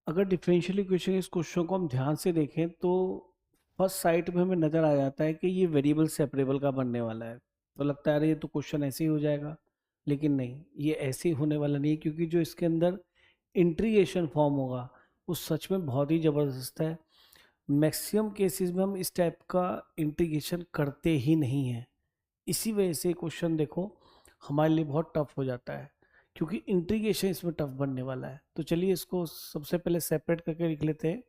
अगर differential equation इस question को हम ध्यान से देखें तो फर्स्ट साइट में हमें नज़र आ जाता है कि ये वेरिएबल सेपरेबल का बनने वाला है। तो लगता है अरे ये तो क्वेश्चन ऐसे ही हो जाएगा, लेकिन नहीं, ये ऐसे ही होने वाला नहीं है, क्योंकि जो इसके अंदर इंटीग्रेशन फॉर्म होगा वो सच में बहुत ही ज़बरदस्त है। मैक्सिमम केसेस में हम इस टाइप का इंटीग्रेशन करते ही नहीं हैं। इसी वजह से क्वेश्चन देखो हमारे लिए बहुत टफ हो जाता है, क्योंकि इंटीग्रेशन इसमें टफ बनने वाला है। तो चलिए इसको सबसे पहले सेपरेट करके लिख लेते हैं।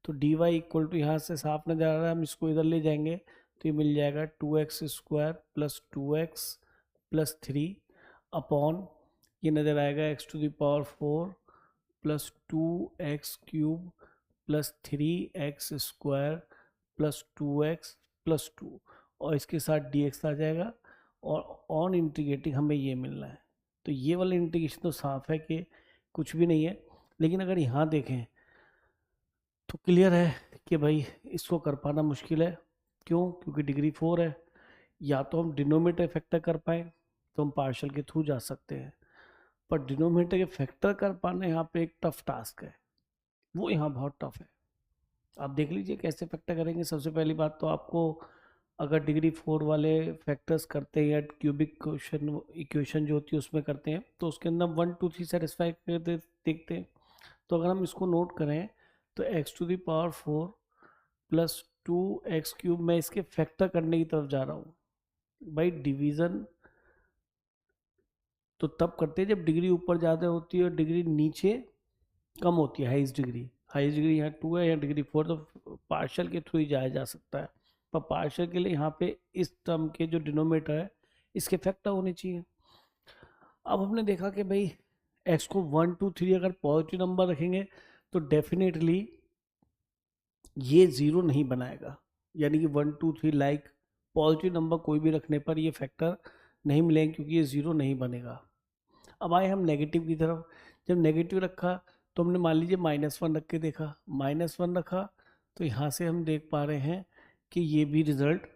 तो डी वाई इक्वल टू, यहाँ से साफ नजर आ रहा है, हम इसको इधर ले जाएंगे तो ये मिल जाएगा 2x² plus 2x plus 3 upon, ये नज़र आएगा x⁴ plus 2x³ plus 3x² plus 2x plus 2, और इसके साथ dx आ जाएगा, और ऑन इंटीग्रेटिंग हमें ये मिलना है। तो ये वाला इंटीग्रेशन तो साफ है कि कुछ भी नहीं है, लेकिन अगर यहाँ देखें तो क्लियर है कि भाई इसको कर पाना मुश्किल है। क्यों? क्योंकि डिग्री 4 है। या तो हम डिनोमिनेटर फैक्टर कर पाए तो हम पार्शियल के थ्रू जा सकते हैं, पर डिनोमिनेटर के फैक्टर कर पाना यहाँ पे एक टफ टास्क है, वो यहाँ बहुत टफ है। आप देख लीजिए कैसे फैक्टर करेंगे। सबसे पहली बात तो आपको, अगर डिग्री 4 वाले फैक्टर्स करते हैं या क्यूबिक क्वेश्चन इक्वेशन जो होती है उसमें करते हैं, तो उसके अंदर 1 2 3 सेटिस्फाई करते देखते हैं। तो अगर हम इसको नोट करें तो x⁴ प्लस 2x³ मैं इसके फैक्टर करने की तरफ जा रहा हूँ। भाई डिवीज़न तो तब करते हैं जब डिग्री ऊपर ज़्यादा होती है और डिग्री नीचे कम होती है। हाईएस्ट डिग्री यहाँ 2 है, या डिग्री 4, तो पार्शियल के थ्रू ही जाया जा सकता है। पर पार्शियल के लिए यहाँ पे इस टर्म के जो डिनोमिनेटर है इसके फैक्टर होने चाहिए। अब हमने देखा कि भाई x को 1 2 3 अगर पॉजिटिव नंबर रखेंगे तो डेफिनेटली ये ज़ीरो नहीं बनाएगा, यानी कि 1 2 3 लाइक पॉजिटिव नंबर कोई भी रखने पर ये फैक्टर नहीं मिलेंगे, क्योंकि ये ज़ीरो नहीं बनेगा। अब आए हम नेगेटिव की तरफ। जब नेगेटिव रखा तो हमने मान लीजिए -1 रख के देखा, -1 रखा तो यहाँ से हम देख पा रहे हैं कि ये भी रिजल्ट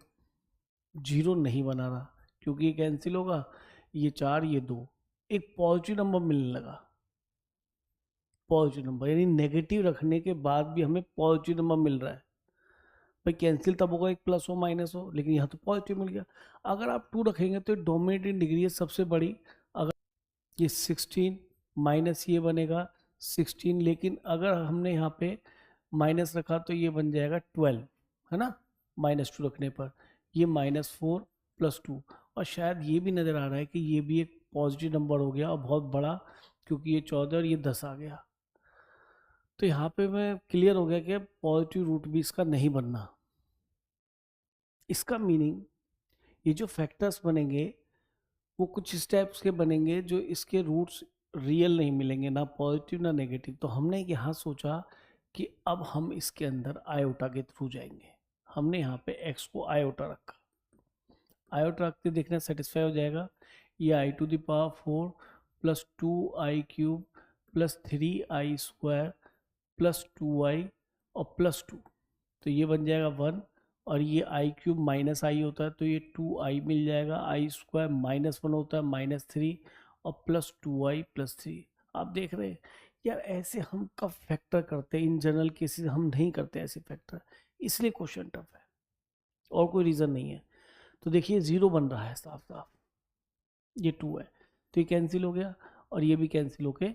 जीरो नहीं बना रहा, क्योंकि ये कैंसिल होगा, ये 4 ये 2, एक पॉजिटिव नंबर मिलने लगा। पॉजिटिव नंबर यानी नेगेटिव रखने के बाद भी हमें पॉजिटिव नंबर मिल रहा है। भाई कैंसिल तब होगा एक प्लस हो माइनस हो, लेकिन यहाँ तो पॉजिटिव मिल गया। अगर आप 2 रखेंगे तो डोमिनेटिंग डिग्री है सबसे बड़ी। अगर ये 16 माइनस ये बनेगा 16, लेकिन अगर हमने यहाँ पे माइनस रखा तो ये बन जाएगा 12, है ना। -2 रखने पर ये -4 प्लस 2, और शायद ये भी नज़र आ रहा है कि ये भी एक पॉजिटिव नंबर हो गया और बहुत बड़ा, क्योंकि ये 14 और ये 10 आ गया। तो यहाँ पे मैं क्लियर हो गया कि पॉजिटिव रूट भी इसका नहीं बनना। इसका मीनिंग ये जो फैक्टर्स बनेंगे वो कुछ स्टेप्स के बनेंगे जो इसके रूट्स रियल नहीं मिलेंगे, ना पॉजिटिव ना नेगेटिव। तो हमने यहाँ सोचा कि अब हम इसके अंदर आयोटा के थ्रू जाएंगे। हमने यहाँ पे x को आयोटा रखा, आयोटा रखते देखना सेटिस्फाई हो जाएगा। ये i⁴ plus 2i³ plus 3i² plus 2i और प्लस 2, तो ये बन जाएगा 1, और ये i³ माइनस आई होता है तो ये 2i मिल जाएगा, i² -1 होता है -3, और प्लस 2i प्लस 3। आप देख रहे हैं यार, ऐसे हम कब फैक्टर करते हैं? इन जनरल केसेस हम नहीं करते ऐसे फैक्टर, इसलिए क्वेश्चन टफ है, और कोई रीज़न नहीं है। तो देखिए ज़ीरो बन रहा है साफ साफ, ये 2 है तो ये कैंसिल हो गया, और ये भी कैंसिल होके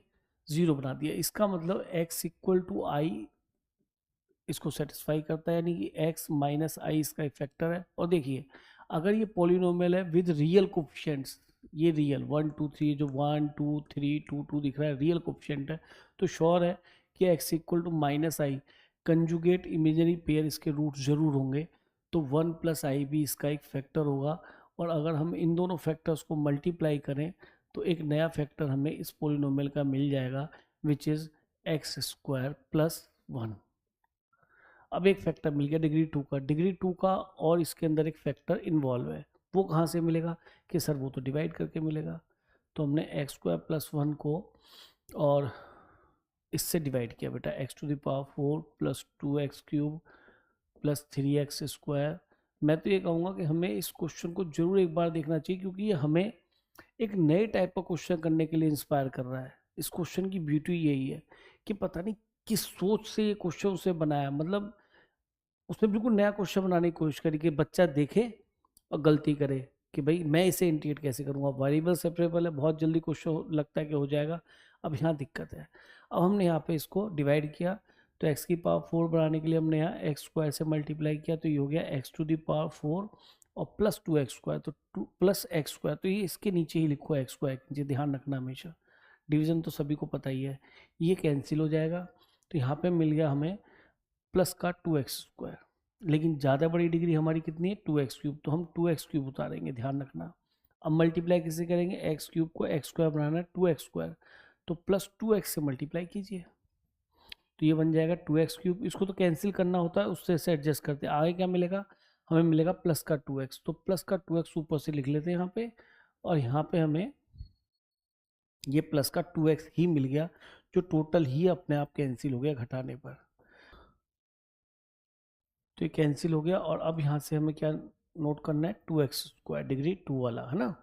ज़ीरो बना दिया। इसका मतलब x=i इसको सेटिस्फाई करता है, यानी कि x माइनस आई इसका एक फैक्टर है। और देखिए अगर ये पॉलिनोमियल है विद रियल कोफिशिएंट्स, ये रियल 1 2 3 जो 1 2 3 2 2 दिख रहा है रियल कोफिशिएंट है, तो श्योर है कि x=-i कंजुगेट इमेजिनरी पेयर इसके रूट जरूर होंगे, तो 1 + i भी इसका एक फैक्टर होगा। और अगर हम इन दोनों फैक्टर्स को मल्टीप्लाई करें तो एक नया फैक्टर हमें इस पॉलिनोमियल का मिल जाएगा, विच इज़ x² + 1। अब एक फैक्टर मिल गया डिग्री 2 का, और इसके अंदर एक फैक्टर इन्वॉल्व है। वो कहाँ से मिलेगा कि सर वो तो डिवाइड करके मिलेगा। तो हमने x² + 1 को और इससे डिवाइड किया बेटा, x⁴ plus 2x³ plus 3x²। मैं तो ये कहूँगा कि हमें इस क्वेश्चन को जरूर एक बार देखना चाहिए, क्योंकि ये हमें एक नए टाइप का क्वेश्चन करने के लिए इंस्पायर कर रहा है। इस क्वेश्चन की ब्यूटी यही है कि पता नहीं किस सोच से ये क्वेश्चन उसे बनाया, मतलब उसने बिल्कुल नया क्वेश्चन बनाने की कोशिश करी कि बच्चा देखे और गलती करे कि भाई मैं इसे इंटीग्रेट कैसे करूँगा। वेरिएबल सेपरेबल है, बहुत जल्दी क्वेश्चन लगता है कि हो जाएगा। अब यहाँ दिक्कत है, अब हमने यहाँ पे इसको डिवाइड किया, तो x की पावर 4 बनाने के लिए हमने यहाँ एक्स स्क्वायर से मल्टीप्लाई किया, तो ये हो गया x टू द पावर 4 और प्लस 2x स्क्वायर, तो 2 प्लस एक्स स्क्वायर, तो ये इसके नीचे ही लिखो x स्क्वायर, नीचे ध्यान रखना हमेशा, डिवीजन तो सभी को पता ही है। ये कैंसिल हो जाएगा, तो यहाँ पे मिल गया हमें प्लस का 2x स्क्वायर, लेकिन ज़्यादा बड़ी डिग्री हमारी कितनी है 2x क्यूब, तो हम 2x क्यूब उतारेंगे, ध्यान रखना। अब मल्टीप्लाई किसे करेंगे, एक्स क्यूब को एक्स स्क्वायर बनाना है 2x स्क्वायर, तो प्लस 2x से मल्टीप्लाई कीजिए, तो ये बन जाएगा 2x क्यूब। इसको तो कैंसिल करना होता है, उससे से एडजस्ट करते हैं। आगे क्या मिलेगा, हमें मिलेगा प्लस का 2x, तो प्लस का 2x ऊपर से लिख लेते हैं यहाँ पे, और यहाँ पे हमें ये प्लस का 2x ही मिल गया, जो टोटल ही अपने आप कैंसिल हो गया घटाने पर, तो ये कैंसिल हो गया। और अब यहाँ से हमें क्या नोट करना है, 2x स्क्वायर, डिग्री 2 वाला है ना।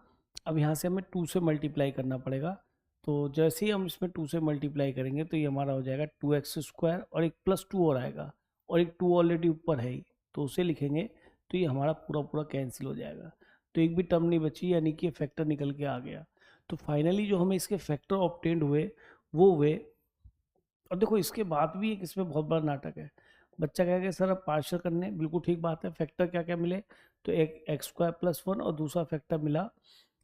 अब यहाँ से हमें 2 से मल्टीप्लाई करना पड़ेगा, तो जैसे ही हम इसमें 2 से मल्टीप्लाई करेंगे तो ये हमारा हो जाएगा 2x स्क्वायर, और एक प्लस 2 और आएगा, और एक 2 ऑलरेडी ऊपर है ही, तो उसे लिखेंगे, तो ये हमारा पूरा पूरा कैंसिल हो जाएगा, तो एक भी टर्म नहीं बची, यानी कि फैक्टर निकल के आ गया। तो फाइनली जो हमें इसके फैक्टर ऑब्टेंड हुए वो हुए। और देखो इसके बाद भी एक इसमें बहुत बड़ा नाटक है, बच्चा कहेगा सर अब पार्शियल करने, बिल्कुल ठीक बात है, फैक्टर क्या क्या मिले, तो एक एक्स स्क्वायर प्लस 1 और दूसरा फैक्टर मिला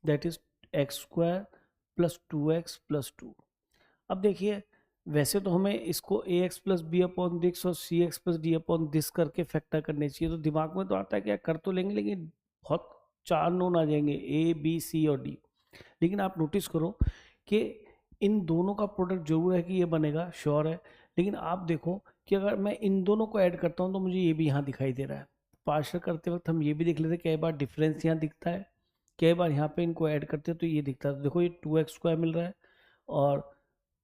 that is x square plus 2x plus 2। अब देखिए वैसे तो हमें इसको a x plus b upon this और c x plus d upon this करके फैक्टर करने चाहिए, तो दिमाग में तो आता है कि यार कर तो लेंगे, लेकिन बहुत चार नोन आ जाएंगे ए बी सी और डी। लेकिन आप नोटिस करो कि इन दोनों का प्रोडक्ट जरूर है कि ये बनेगा, श्योर है, लेकिन आप देखो कि अगर मैं इन दोनों को ऐड करता हूँ तो मुझे ये भी यहाँ दिखाई दे रहा है। पार्शियल करते वक्त हम ये भी देख लेते हैं, कई बार डिफरेंस यहाँ दिखता है, कई बार यहाँ पे इनको ऐड करते हैं तो ये दिखता है। तो देखो ये 2x स्क्वायर मिल रहा है और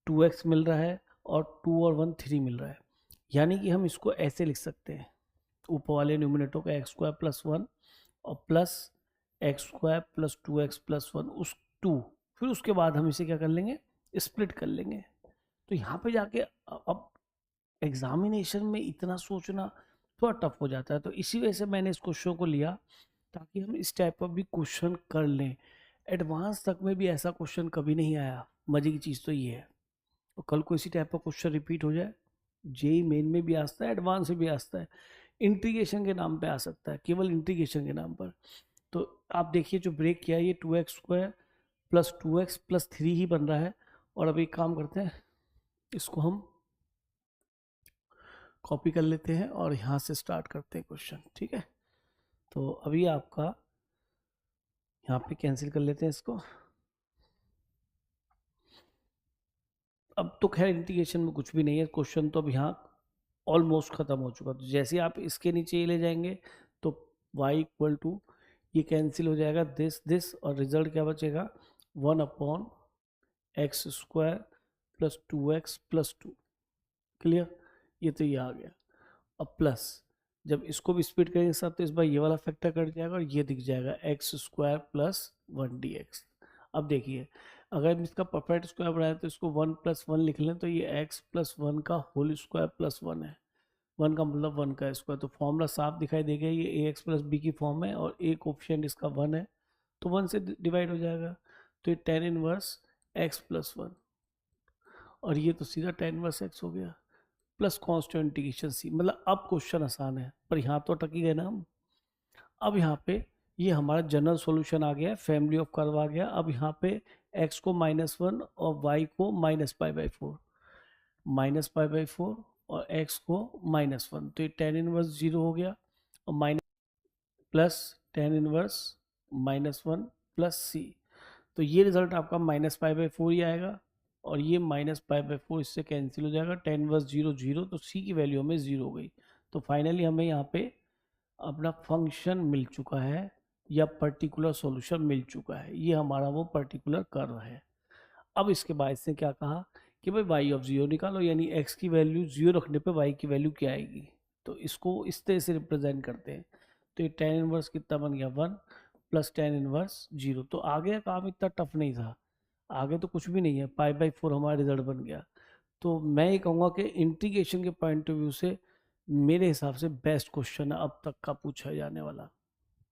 2x मिल रहा है और 2 और 1 3 मिल रहा है, यानी कि हम इसको ऐसे लिख सकते हैं, ऊपर वाले न्यूमिनेटर का एक्स स्क्वायर प्लस 1 और plus x square plus 2x plus 1 उस 2, फिर उसके बाद हम इसे क्या कर लेंगे, स्प्लिट कर लेंगे। तो यहाँ पे जाके अब एग्जामिनेशन में इतना सोचना थोड़ा टफ हो जाता है, तो इसी वजह से मैंने इस क्वेश्चन को लिया ताकि हम इस टाइप का भी क्वेश्चन कर लें। एडवांस तक में भी ऐसा क्वेश्चन कभी नहीं आया, मजे की चीज़ तो ये है। तो कल को इसी टाइप का क्वेश्चन रिपीट हो जाए, जेई मेन में भी आ सकता है, एडवांस में भी आ सकता है, इंटीग्रेशन के नाम पे आ सकता है, केवल इंटीग्रेशन के नाम पर। तो आप देखिए जो ब्रेक किया ये 2x square plus 2x plus 3 ही बन रहा है। और अब एक काम करते हैं, इसको हम कॉपी कर लेते हैं और यहाँ से स्टार्ट करते हैं क्वेश्चन, ठीक है। तो अभी आपका यहाँ पे कैंसिल कर लेते हैं इसको। अब तो खैर इंटीग्रेशन में कुछ भी नहीं है, क्वेश्चन तो अब यहाँ ऑलमोस्ट ख़त्म हो चुका। तो जैसे आप इसके नीचे ये ले जाएंगे तो y इक्वल टू ये कैंसिल हो जाएगा दिस और रिजल्ट क्या बचेगा 1 upon x square plus 2x plus 2। Clear, ये तो ये आ गया। अब प्लस जब इसको भी स्प्लिट करेंगे साथ तो इस बार ये वाला फैक्टर कट जाएगा और ये दिख जाएगा एक्स स्क्वायर प्लस 1 dx। अब देखिए अगर हम इसका परफेक्ट स्क्वायर बनाए तो इसको 1 प्लस 1 लिख लें, तो ये x प्लस 1 का होल स्क्वायर प्लस 1 है, 1 का मतलब 1 का स्क्वायर, तो फॉर्मूला साफ दिखाई देगा, ये ए एक्स प्लस बी की फॉर्म है और ए कोफिशिएंट इसका 1 है, तो 1 से डिवाइड हो जाएगा, तो ये tan इनवर्स x प्लस 1 और ये तो सीधा tan इनवर्स x हो गया प्लस कॉन्स्टेंट इंटीग्रेशन सी। मतलब अब क्वेश्चन आसान है, पर यहाँ तो अटक ही गए ना हम। अब यहाँ पे ये हमारा जनरल सॉल्यूशन आ गया, फैमिली ऑफ कर्व आ गया। अब यहाँ पे x को -1 और y को -π/4, -π/4 और x को -1, तो ये tan इनवर्स 0 हो गया और minus plus tan inverse -1 plus c, तो ये रिजल्ट आपका -π/4 ही आएगा और ये -π/4 इससे कैंसिल हो जाएगा, tan इनवर्स 0 0, तो c की वैल्यू हमें 0 हो गई। तो फाइनली हमें यहाँ पे अपना फंक्शन मिल चुका है या पर्टिकुलर सॉल्यूशन मिल चुका है, ये हमारा वो पर्टिकुलर कर्व है। अब इसके बाद इसने क्या कहा कि भाई वाई ऑफ 0 निकालो, यानी x की वैल्यू 0 रखने पे y की वैल्यू क्या आएगी, तो इसको इस तरह से रिप्रेजेंट करते हैं। तो ये tan इनवर्स कितना बन गया 1 प्लस tan इनवर्स 0। तो आगे का काम इतना टफ नहीं था, आगे तो कुछ भी नहीं है, π/4 हमारा रिजल्ट बन गया। तो मैं ये कहूँगा कि इंटीग्रेशन के पॉइंट ऑफ व्यू से मेरे हिसाब से बेस्ट क्वेश्चन है अब तक का पूछा जाने वाला।